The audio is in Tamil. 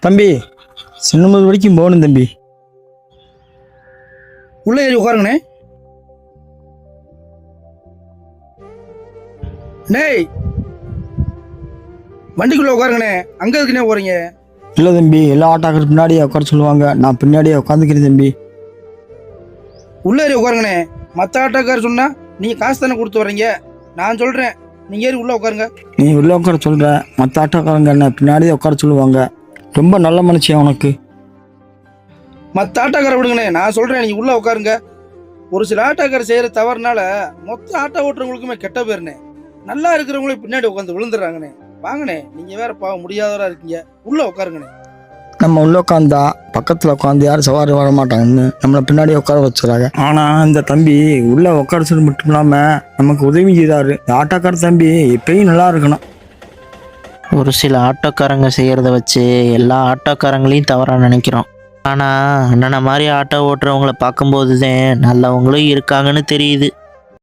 தம்பி, சின்னமது வரைக்கும் போகணும் தம்பி. உள்ளே ஏறி உட்காருங்கண்ணே. டேய், வண்டிக்குள்ளே உட்காருங்கண்ணே. அங்கே இருக்குண்ணே போகிறீங்க? இல்லை தம்பி, எல்லா ஆட்டோக்காரர் பின்னாடியே உட்கார சொல்லுவாங்க. நான் பின்னாடியே உட்காந்துக்கிறேன் தம்பி. உள்ளே ஏறி உட்காருங்கண்ணே. மற்ற ஆட்டோக்காரர் சொன்னால் நீங்கள் காசு தானே கொடுத்து வர்றீங்க. நான் சொல்கிறேன், நீங்கள் ஏறி உள்ளே உட்காருங்க. நீ உள்ளே உட்கார சொல்கிற, மற்ற ஆட்டோக்காரங்க என்ன பின்னாடியே உட்கார சொல்லுவாங்க. ரொம்ப நல்ல மனுஷன் உனக்கு. மற்ற ஆட்டோக்காரை விடுங்கண்ணே, நான் சொல்கிறேன், நீங்கள் உள்ளே உட்காருங்க. ஒரு சில ஆட்டோக்காரர் செய்கிற தவறுனால மொத்த ஆட்டோ ஓட்டுறவங்களுக்குமே கெட்ட பேருண்ணே. நல்லா இருக்கிறவங்களே பின்னாடி உட்காந்து விழுந்துடுறாங்கண்ணே. வாங்கண்ணே, நீங்கள் வேற பாவம் முடியாதவராக இருக்கீங்க. உள்ளே உட்காருங்கண்ணே. நம்ம உள்ளே உட்காந்தா பக்கத்தில் உட்காந்து யாரும் சவாரி வர மாட்டாங்கன்னு நம்மளை பின்னாடியே உட்கார வச்சுறாங்க. ஆனால் இந்த தம்பி உள்ளே உட்கார சொல்லி மட்டும் இல்லாமல் நமக்கு உதவி செய்தாரு. இந்த ஆட்டோக்கார தம்பி எப்பயும் நல்லா இருக்கணும். ஒரு சில ஆட்டோக்காரங்க செய்கிறத வச்சு எல்லா ஆட்டோக்காரங்களையும் தவறாக நினைக்கிறோம். ஆனால் அண்ணனை மாதிரி ஆட்டோ ஓட்டுறவங்கள பார்க்கும்போது தான் நல்லவங்களும் இருக்காங்கன்னு தெரியுது.